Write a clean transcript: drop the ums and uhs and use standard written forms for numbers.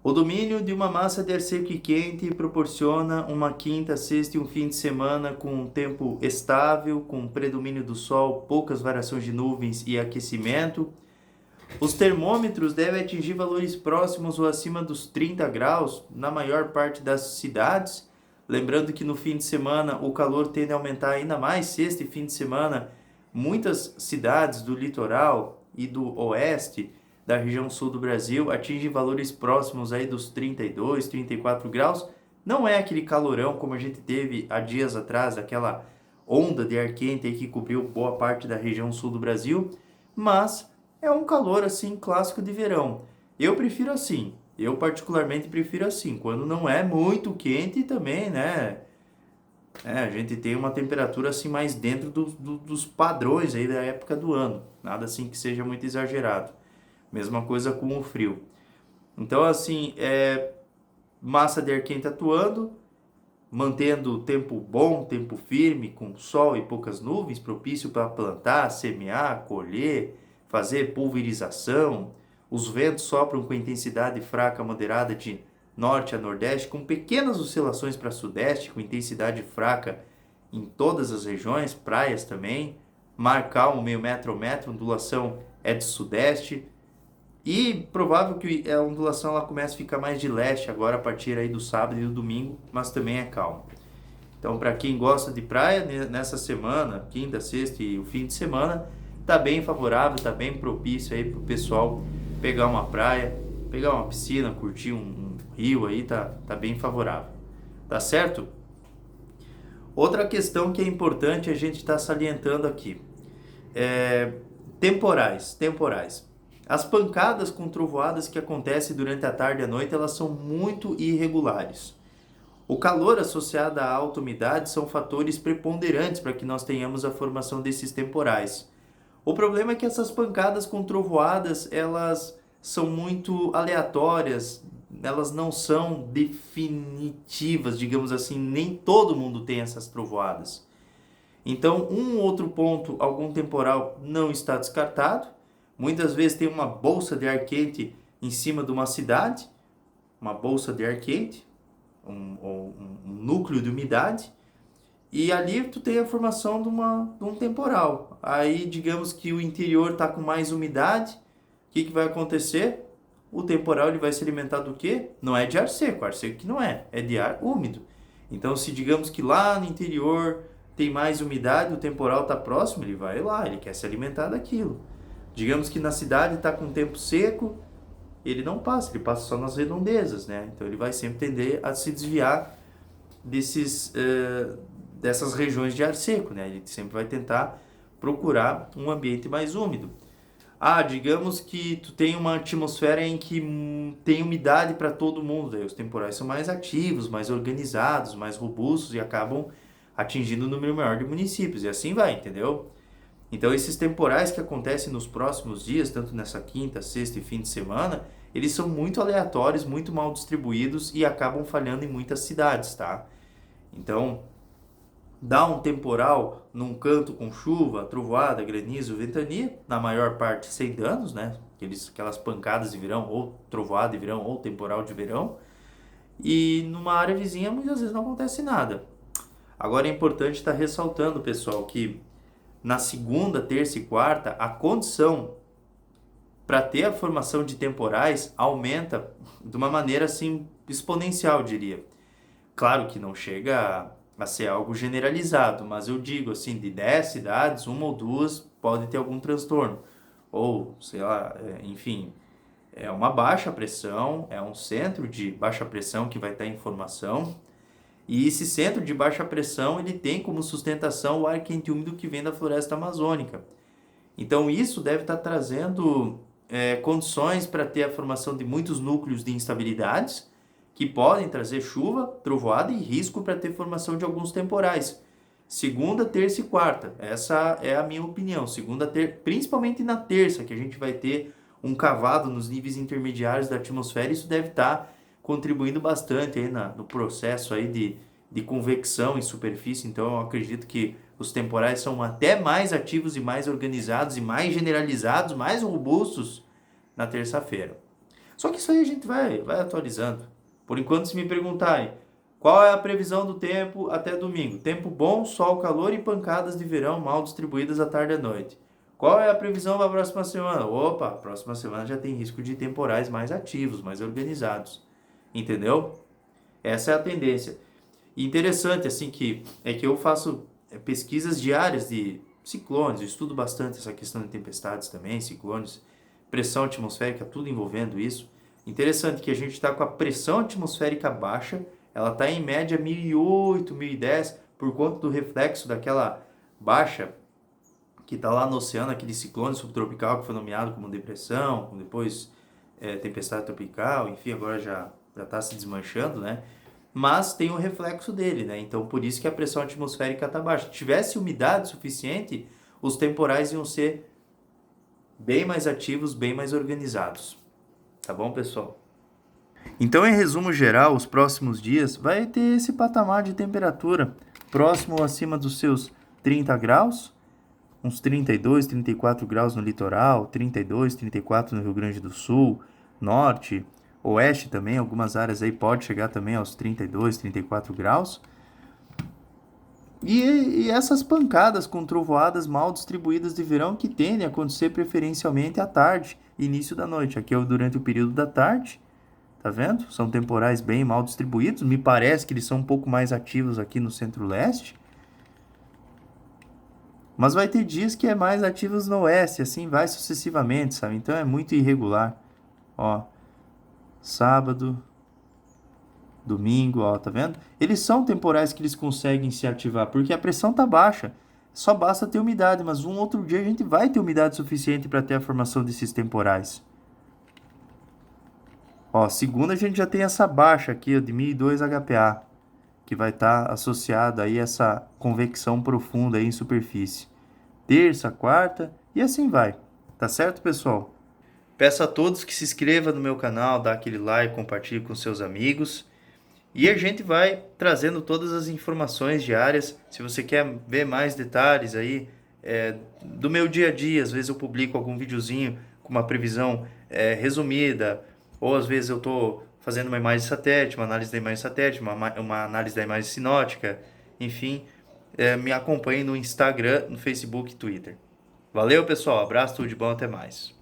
O domínio de uma massa de ar seco e quente proporciona uma quinta, sexta e um fim de semana com um tempo estável, com predomínio do sol, poucas variações de nuvens e aquecimento. Os termômetros devem atingir valores próximos ou acima dos 30 graus na maior parte das cidades. Lembrando que no fim de semana o calor tende a aumentar ainda mais, sexta e fim de semana. Muitas cidades do litoral e do oeste da região sul do Brasil atingem valores próximos aí dos 32, 34 graus. Não é aquele calorão como a gente teve há dias atrás, aquela onda de ar quente aí que cobriu boa parte da região sul do Brasil, mas é um calor assim clássico de verão. Eu prefiro assim. Eu particularmente prefiro assim, quando não é muito quente também, né? A gente tem uma temperatura assim mais dentro dos padrões aí da época do ano. Nada assim que seja muito exagerado. Mesma coisa com o frio. Então, assim, massa de ar quente atuando, mantendo o tempo bom, tempo firme, com sol e poucas nuvens, propício para plantar, semear, colher, fazer pulverização. Os ventos sopram com intensidade fraca a moderada de norte a nordeste, com pequenas oscilações para sudeste, com intensidade fraca em todas as regiões, praias também. Mar calmo, meio metro ao metro, ondulação é de sudeste. E provável que a ondulação ela comece a ficar mais de leste agora a partir aí do sábado e do domingo, mas também é calmo. Então, para quem gosta de praia, nessa semana, quinta, sexta e o fim de semana, tá bem favorável, tá bem propício aí pro pessoal pegar uma praia, pegar uma piscina, curtir um rio aí, tá bem favorável. Tá certo? Outra questão que é importante a gente estar salientando aqui é temporais. As pancadas com trovoadas que acontecem durante a tarde e a noite, elas são muito irregulares. O calor associado à alta umidade são fatores preponderantes para que nós tenhamos a formação desses temporais. O problema é que essas pancadas com trovoadas, elas são muito aleatórias, elas não são definitivas, digamos assim, nem todo mundo tem essas trovoadas. Então, um outro ponto, algum temporal não está descartado. Muitas vezes tem uma bolsa de ar quente em cima de uma cidade, uma bolsa de ar quente, um núcleo de umidade, e ali tu tem a formação de um temporal. Aí, digamos que o interior está com mais umidade, o que vai acontecer? O temporal ele vai se alimentar do quê? Não é de ar seco que não é de ar úmido. Então, se digamos que lá no interior tem mais umidade, o temporal está próximo, ele vai lá, ele quer se alimentar daquilo. Digamos que na cidade está com tempo seco, ele não passa, ele passa só nas redondezas, né? Então ele vai sempre tender a se desviar dessas regiões de ar seco, né? Ele sempre vai tentar procurar um ambiente mais úmido. Digamos que tu tem uma atmosfera em que tem umidade para todo mundo, daí os temporais são mais ativos, mais organizados, mais robustos e acabam atingindo um número maior de municípios, e assim vai, entendeu? Então, esses temporais que acontecem nos próximos dias, tanto nessa quinta, sexta e fim de semana, eles são muito aleatórios, muito mal distribuídos e acabam falhando em muitas cidades, tá? Então, dá um temporal num canto com chuva, trovoada, granizo, ventania, na maior parte sem danos, né? Aquelas pancadas de verão, ou trovoada de verão, ou temporal de verão. E numa área vizinha, muitas vezes não acontece nada. Agora é importante estar ressaltando, pessoal, que na segunda, terça e quarta, a condição para ter a formação de temporais aumenta de uma maneira assim exponencial, diria. Claro que não chega a ser algo generalizado, mas eu digo assim, de 10 cidades, uma ou duas pode ter algum transtorno. Ou, sei lá, enfim, é uma baixa pressão, é um centro de baixa pressão que vai estar em formação. E esse centro de baixa pressão, ele tem como sustentação o ar quente e úmido que vem da floresta amazônica. Então isso deve estar trazendo condições para ter a formação de muitos núcleos de instabilidades, que podem trazer chuva, trovoada e risco para ter formação de alguns temporais. Segunda, terça e quarta, essa é a minha opinião. Principalmente na terça, que a gente vai ter um cavado nos níveis intermediários da atmosfera, isso deve estar contribuindo bastante aí no processo aí de convecção em superfície. Então eu acredito que os temporais são até mais ativos e mais organizados e mais generalizados, mais robustos na terça-feira. Só que isso aí a gente vai atualizando. Por enquanto, se me perguntarem qual é a previsão do tempo até domingo, tempo bom, sol, calor e pancadas de verão mal distribuídas à tarde e à noite. Qual é a previsão para a próxima semana? Opa, próxima semana já tem risco de temporais mais ativos, mais organizados. Entendeu? Essa é a tendência. E interessante, assim, que eu faço pesquisas diárias de ciclones, eu estudo bastante essa questão de tempestades também, ciclones, pressão atmosférica, tudo envolvendo isso. Interessante que a gente está com a pressão atmosférica baixa, ela está em média 1008, 1010, por conta do reflexo daquela baixa que está lá no oceano, aquele ciclone subtropical que foi nomeado como depressão, como depois tempestade tropical, enfim, agora já está se desmanchando, né? Mas tem um reflexo dele, né? Então, por isso que a pressão atmosférica está baixa. Se tivesse umidade suficiente, os temporais iam ser bem mais ativos, bem mais organizados. Tá bom, pessoal? Então, em resumo geral, os próximos dias vai ter esse patamar de temperatura próximo ou acima dos seus 30 graus, uns 32, 34 graus no litoral, 32, 34 no Rio Grande do Sul, norte, oeste também, algumas áreas aí pode chegar também aos 32, 34 graus. E essas pancadas com trovoadas mal distribuídas de verão que tendem a acontecer preferencialmente à tarde e início da noite. Aqui é durante o período da tarde, tá vendo? São temporais bem mal distribuídos. Me parece que eles são um pouco mais ativos aqui no centro-leste. Mas vai ter dias que é mais ativos no oeste, assim vai sucessivamente, sabe? Então é muito irregular. Ó, sábado, domingo, ó, tá vendo? Eles são temporais que eles conseguem se ativar, porque a pressão tá baixa. Só basta ter umidade, mas um outro dia a gente vai ter umidade suficiente para ter a formação desses temporais. Ó, segunda a gente já tem essa baixa aqui, ó, de 1002 HPA, que vai estar associada aí a essa convecção profunda aí em superfície. Terça, quarta e assim vai. Tá certo, pessoal? Peço a todos que se inscrevam no meu canal, dá aquele like, compartilhe com seus amigos. E a gente vai trazendo todas as informações diárias. Se você quer ver mais detalhes aí do meu dia a dia, às vezes eu publico algum videozinho com uma previsão resumida, ou às vezes eu estou fazendo uma imagem satélite, uma análise da imagem satélite, uma análise da imagem sinótica, enfim, me acompanhe no Instagram, no Facebook e Twitter. Valeu, pessoal, abraço, tudo de bom, até mais.